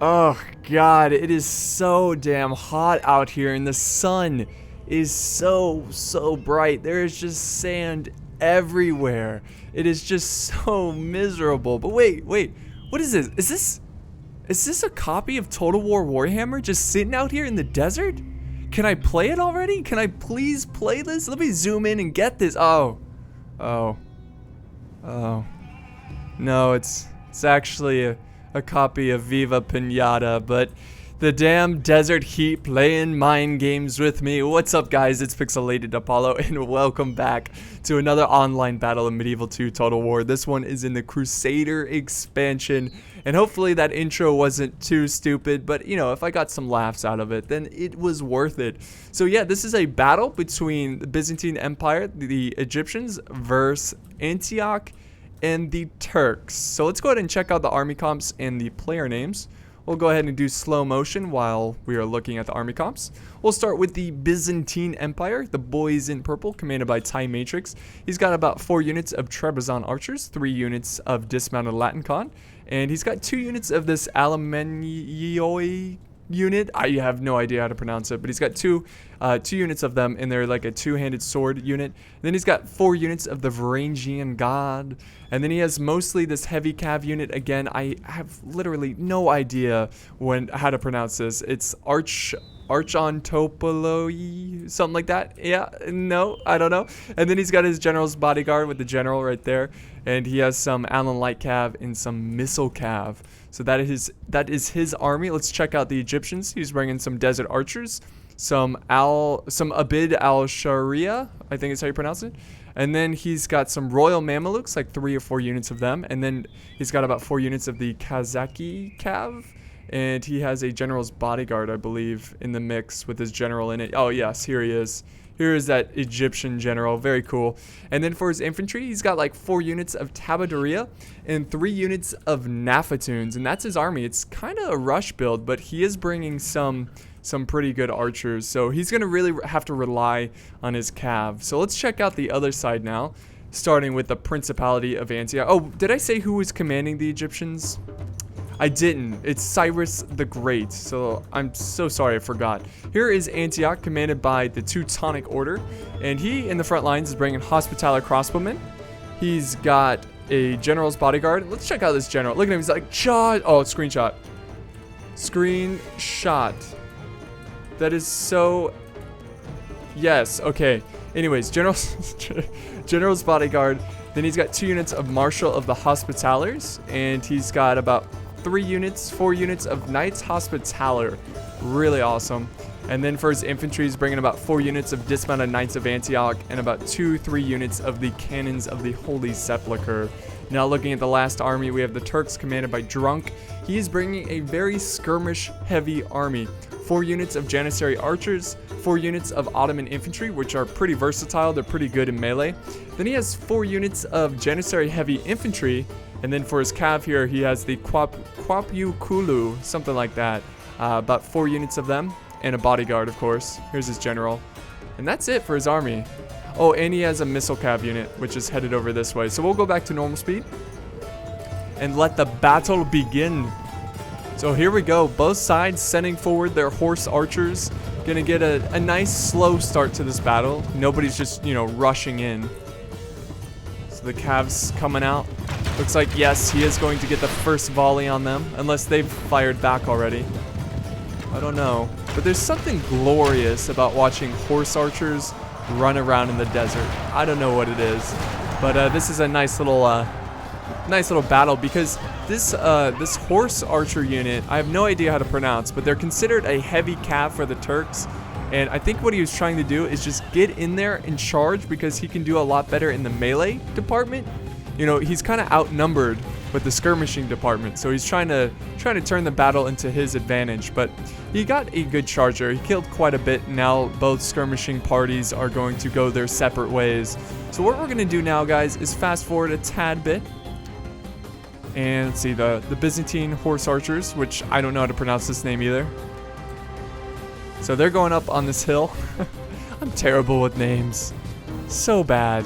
Oh god, it is so damn hot out here and the sun is so bright. There is just sand everywhere. It is just so miserable. But wait, what is this? Is this a copy of Total War Warhammer just sitting out here in the desert? Can I play it already? Can I please play this? Let me zoom in and get this. Oh. No, it's actually a copy of Viva Pinata, but the damn desert heat playing mind games with me. What's up, guys? It's Pixelated Apollo, and welcome back to another online battle in Medieval 2 Total War. This one is in the Crusader expansion, and hopefully that intro wasn't too stupid, but you know, if I got some laughs out of it, then it was worth it. So yeah, this is a battle between the Byzantine Empire, the Egyptians, versus Antioch, and the Turks. So let's go ahead and check out the army comps and the player names. We'll go ahead and do slow motion while we are looking at the army comps. We'll start with the Byzantine Empire, the boys in purple, commanded by Tie Matrix. He's got about 4 units of Trebizond archers, 3 units of dismounted Latincon, and he's got 2 units of this Alemannioi unit. I have no idea how to pronounce it, but he's got two units of them, and they're like a 2-handed sword unit. And then he's got 4 units of the Varangian God, and then he has mostly this heavy cav unit. Again, I have literally no idea how to pronounce this. It's Archontopoloi, something like that. Yeah, no, I don't know. And then he's got his general's bodyguard with the general right there, and he has some Allen Light cav and some missile cav. So that is his army. Let's check out the Egyptians. He's bringing some desert archers, some Abid al-Sharia, I think is how you pronounce it. And then he's got some royal Mamelukes, like 3 or 4 units of them. And then he's got about 4 units of the Kazaki cav. And he has a general's bodyguard, I believe, in the mix with his general in it. Oh yes, here he is. Here is that Egyptian general. Very cool. And then for his infantry, he's got like 4 units of Tabaduria and 3 units of Nafatoons. And that's his army. It's kind of a rush build, but he is bringing some pretty good archers. So he's going to really have to rely on his cav. So let's check out the other side now, starting with the Principality of Antioch. Oh, did I say who was commanding the Egyptians? I didn't. It's Cyrus the Great, so I'm so sorry I forgot. Here is Antioch, commanded by the Teutonic Order, and he, in the front lines, is bringing Hospitaller crossbowmen. He's got a general's bodyguard. Let's check out this general. Look at him. He's like, charge. Oh, screenshot. Screenshot. That is so... Yes, okay. Anyways, general's bodyguard. Then he's got 2 units of Marshal of the Hospitallers, and he's got about 4 units of Knights Hospitaller. Really awesome. And then for his infantry, he's bringing about 4 units of dismounted Knights of Antioch and about 2-3 units of the Cannons of the Holy Sepulchre. Now looking at the last army, we have the Turks commanded by Drunk. He is bringing a very skirmish-heavy army. 4 units of Janissary archers, 4 units of Ottoman infantry, which are pretty versatile. They're pretty good in melee. Then he has 4 units of Janissary heavy infantry. And then for his cav here, he has the Kwapukulu, something like that. About 4 units of them, and a bodyguard, of course. Here's his general. And that's it for his army. Oh, and he has a missile cav unit, which is headed over this way. So we'll go back to normal speed and let the battle begin. So here we go. Both sides sending forward their horse archers. Gonna get a nice slow start to this battle. Nobody's just, you know, rushing in. So the cavs coming out. Looks like, yes, he is going to get the first volley on them, unless they've fired back already. I don't know. But there's something glorious about watching horse archers run around in the desert. I don't know what it is. But this is a nice little battle, because this horse archer unit, I have no idea how to pronounce, but they're considered a heavy cav for the Turks. And I think what he was trying to do is just get in there and charge, because he can do a lot better in the melee department. You know, he's kind of outnumbered with the skirmishing department, so he's trying to turn the battle into his advantage. But he got a good charger. He killed quite a bit. Now both skirmishing parties are going to go their separate ways. So what we're going to do now, guys, is fast forward a tad bit. And let's see, the Byzantine horse archers, which I don't know how to pronounce this name either. So they're going up on this hill. I'm terrible with names. So bad.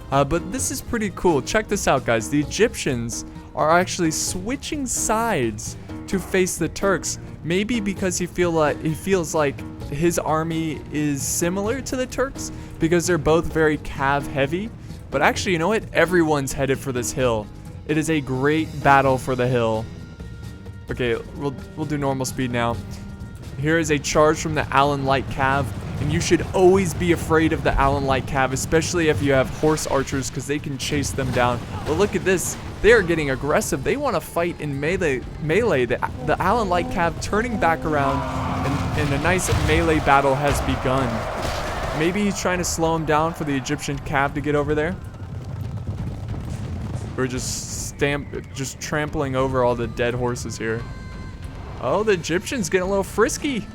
But this is pretty cool. Check this out, guys. The Egyptians are actually switching sides to face the Turks. Maybe because he feels like his army is similar to the Turks because they're both very cav heavy. But actually, you know what? Everyone's headed for this hill. It is a great battle for the hill. Okay, we'll do normal speed now. Here is a charge from the Allen Light Cav, and you should always be afraid of the Allen Light Cav, especially if you have horse archers, because they can chase them down. But look at this. They are getting aggressive. They want to fight in melee. The Allen Light Cav turning back around, and a nice melee battle has begun. Maybe he's trying to slow him down for the Egyptian Cav to get over there. Or just trampling over all the dead horses here. Oh, the Egyptian's getting a little frisky.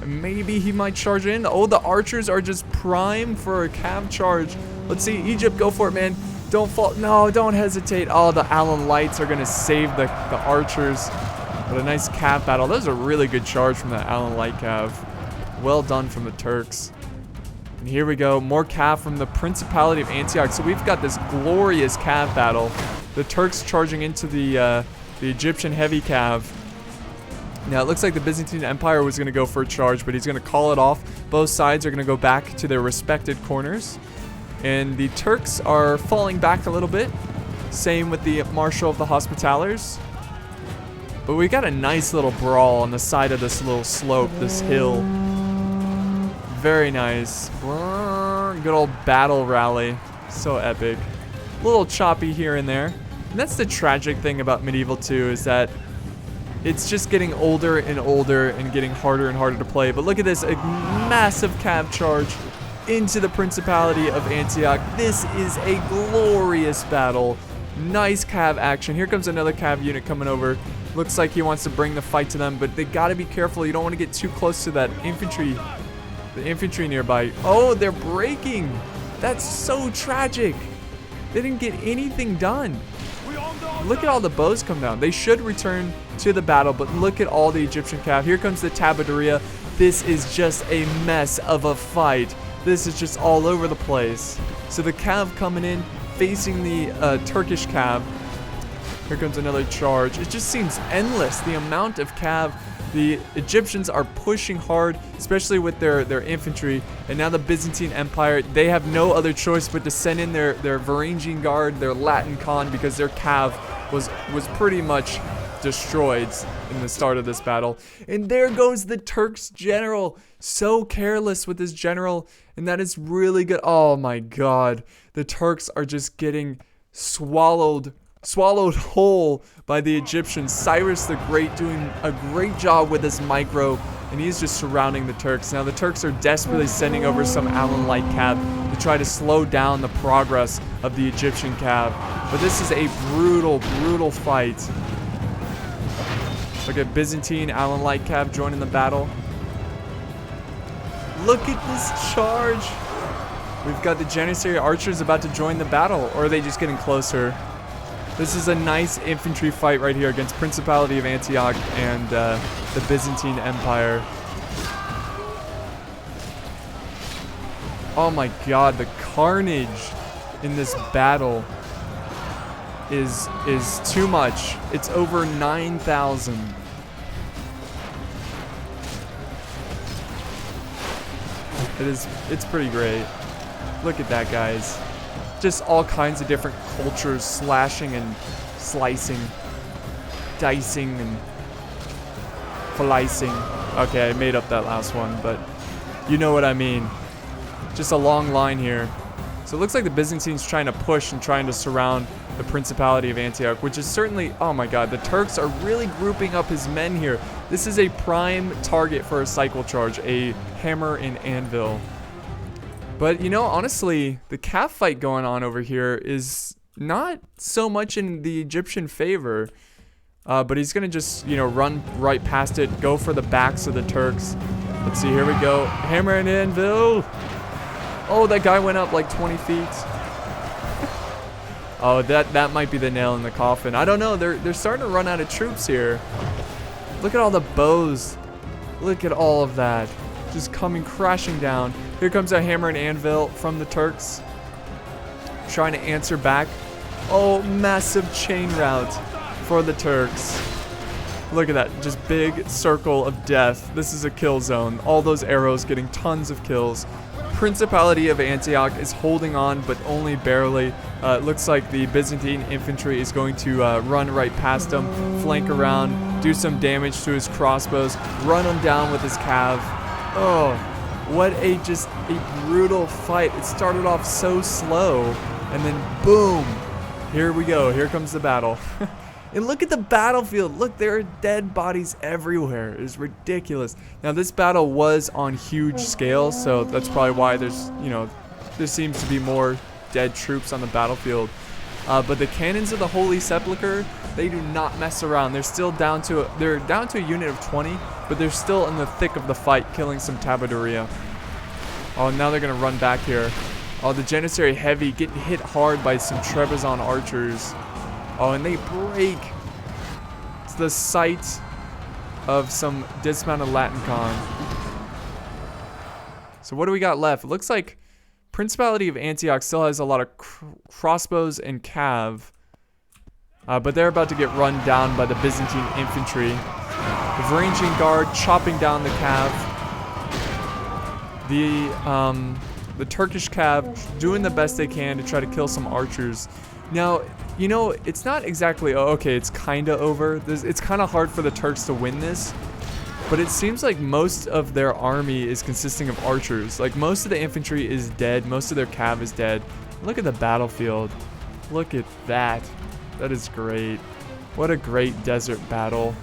Maybe he might charge in. Oh, the archers are just primed for a cav charge. Let's see, Egypt, go for it, man. Don't fall. No, don't hesitate. Oh, the Allen Lights are gonna save the archers. But a nice cav battle. That was a really good charge from the Allen Light Cav. Well done from the Turks. And here we go, more cav from the Principality of Antioch. So we've got this glorious cav battle. The Turks charging into the Egyptian heavy cav. Now it looks like the Byzantine Empire was going to go for a charge, but he's going to call it off. Both sides are going to go back to their respected corners. And the Turks are falling back a little bit. Same with the Marshal of the Hospitallers. But we got a nice little brawl on the side of this little slope, this hill. Very nice. Good old battle rally. So epic. A little choppy here and there. And that's the tragic thing about Medieval 2 is that it's just getting older and older and getting harder and harder to play. But look at this, a massive cav charge into the Principality of Antioch. This is a glorious battle. Nice cav action. Here comes another cav unit coming over. Looks like he wants to bring the fight to them, but they gotta be careful. You don't want to get too close to that infantry. The infantry nearby. Oh, they're breaking. That's so tragic. They didn't get anything done. Look at all the bows come down. They should return to the battle, but look at all the Egyptian cav. Here comes the Tabaduria. This is just a mess of a fight. This is just all over the place. So the cav coming in, facing the Turkish cav. Here comes another charge. It just seems endless, the amount of cav. The Egyptians are pushing hard, especially with their infantry. And now the Byzantine Empire, they have no other choice but to send in their Varangian Guard, their Latin Con, because their cav was pretty much destroyed in the start of this battle. And there goes the Turks general. So careless with his general. And that is really good. Oh my god. The Turks are just getting swallowed whole by the Egyptians. Cyrus the Great doing a great job with his micro, and he's just surrounding the Turks. Now the Turks are desperately sending over some Allen Light cav to try to slow down the progress of the Egyptian cav. But this is a brutal, brutal fight. Look at Byzantine Allen Light cav joining the battle. Look at this charge. We've got the Janissary archers about to join the battle, or are they just getting closer? This is a nice infantry fight right here against Principality of Antioch and the Byzantine Empire. Oh my god, the carnage in this battle is too much. It's over 9,000. It's pretty great. Look at that, guys. Just all kinds of different cultures slashing and slicing, dicing and flicing. Okay, I made up that last one, but you know what I mean. Just a long line here. So it looks like the Byzantines trying to push and trying to surround the Principality of Antioch, which is certainly, oh my god, the Turks are really grouping up his men here. This is a prime target for a cycle charge, a hammer and anvil. But, you know, honestly, the cav fight going on over here is not so much in the Egyptian favor. But he's going to just, you know, run right past it, go for the backs of the Turks. Let's see, here we go. Hammer and anvil. Oh, that guy went up like 20 feet. Oh, that might be the nail in the coffin. I don't know. They're starting to run out of troops here. Look at all the bows. Look at all of that. Just coming crashing down. Here comes a hammer and anvil from the Turks. Trying to answer back. Oh, massive chain route for the Turks. Look at that, just big circle of death. This is a kill zone. All those arrows getting tons of kills. Principality of Antioch is holding on, but only barely. It looks like the Byzantine infantry is going to run right past him, flank around, do some damage to his crossbows, run him down with his cav. Oh, what a brutal fight. It started off so slow, and then boom, here we go. Here comes the battle. And look at the battlefield. Look, there are dead bodies everywhere. It's ridiculous. Now, this battle was on huge scale, so that's probably why there's, there seems to be more dead troops on the battlefield. But the cannons of the Holy Sepulchre, they do not mess around. They're still down to a unit of 20, but they're still in the thick of the fight, killing some Tabaduria. Oh, now they're gonna run back here. Oh, the Janissary Heavy getting hit hard by some Trebizond archers. Oh, and they break. It's the sight of some dismounted Latincon. So what do we got left? It looks like Principality of Antioch still has a lot of crossbows and cav. But they're about to get run down by the Byzantine infantry. The Varangian Guard chopping down the cav. The Turkish cav doing the best they can to try to kill some archers. Now, it's not exactly, okay, it's kind of over. It's kind of hard for the Turks to win this. But it seems like most of their army is consisting of archers. Like, most of the infantry is dead. Most of their cav is dead. Look at the battlefield. Look at that. That is great. What a great desert battle.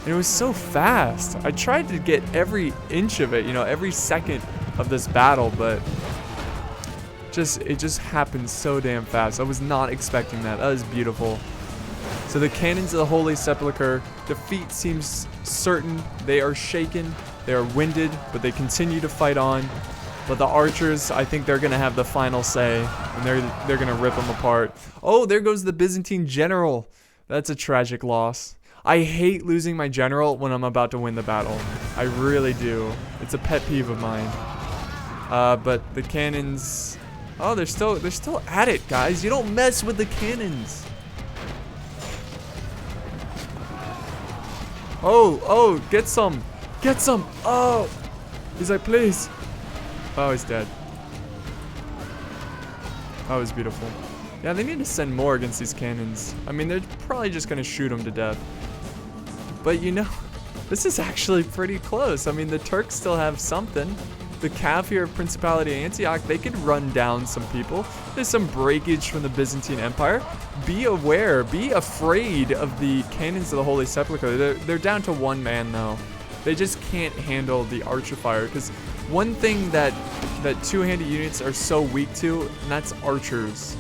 And it was so fast. I tried to get every inch of it, every second of this battle, but it just happened so damn fast. I was not expecting that. That was beautiful. So the cannons of the Holy Sepulchre, defeat seems certain. They are shaken, they are winded, but they continue to fight on. But the archers, I think they're gonna have the final say, and they're gonna rip them apart. Oh, there goes the Byzantine general. That's a tragic loss. I hate losing my general when I'm about to win the battle. I really do. It's a pet peeve of mine. But the cannons, oh, they're still at it, guys. You don't mess with the cannons. Oh, get some. Oh, he's like, please. Oh, he's dead. That was beautiful. Yeah, they need to send more against these cannons. I mean, they're probably just going to shoot them to death. But this is actually pretty close. I mean, the Turks still have something. The cav here of Principality of Antioch, they could run down some people. There's some breakage from the Byzantine Empire. Be aware, be afraid of the cannons of the Holy Sepulchre. They're down to one man, though. They just can't handle the archer fire, because one thing that two-handed units are so weak to, and that's archers.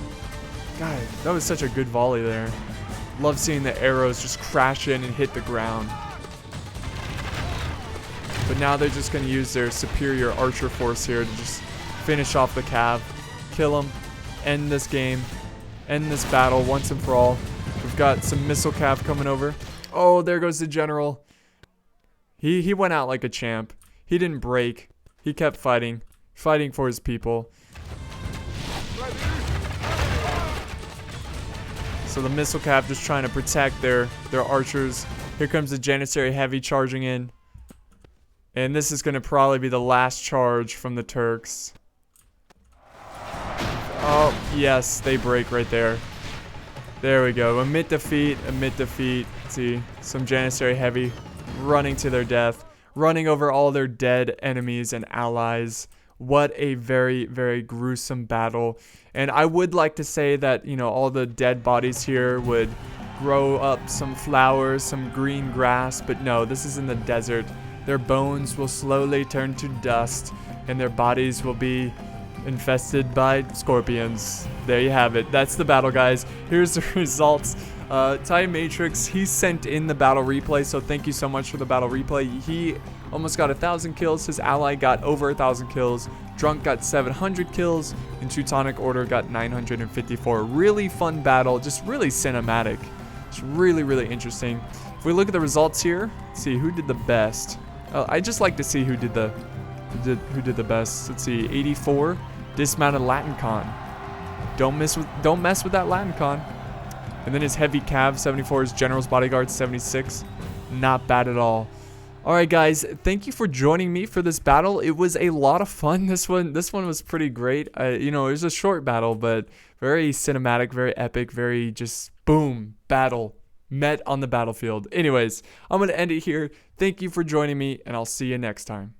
God, that was such a good volley there. Love seeing the arrows just crash in and hit the ground. But now they're just going to use their superior archer force here to just finish off the cav, kill them, end this game, end this battle once and for all. We've got some missile cav coming over. Oh, there goes the general. He went out like a champ. He didn't break. He kept fighting for his people. So the missile cav just trying to protect their archers. Here comes the Janissary Heavy charging in. And this is going to probably be the last charge from the Turks. Oh, yes, they break right there. There we go. Admit defeat, admit defeat. See, some Janissary Heavy running to their death, running over all their dead enemies and allies. What a very, very gruesome battle. And I would like to say that, all the dead bodies here would grow up some flowers, some green grass, but no, this is in the desert. Their bones will slowly turn to dust, and their bodies will be infested by scorpions. There you have it. That's the battle, guys. Here's the results. Ty Matrix, he sent in the battle replay, so thank you so much for the battle replay. He almost got 1,000 kills. His ally got over 1,000 kills. Drunk got 700 kills, and Teutonic Order got 954. Really fun battle, just really cinematic. It's really, really interesting. If we look at the results here, let's see who did the best. I just like to see who did the best. Let's see, 84 dismounted Latincon. Don't mess with that Latincon. And then his heavy cav 74, his general's bodyguard 76. not bad at all. All right, guys, thank you for joining me for this battle. It was a lot of fun. This one was pretty great. You know, it was a short battle, but very cinematic, very epic, very just boom, battle met on the battlefield. Anyways, I'm going to end it here. Thank you for joining me, and I'll see you next time.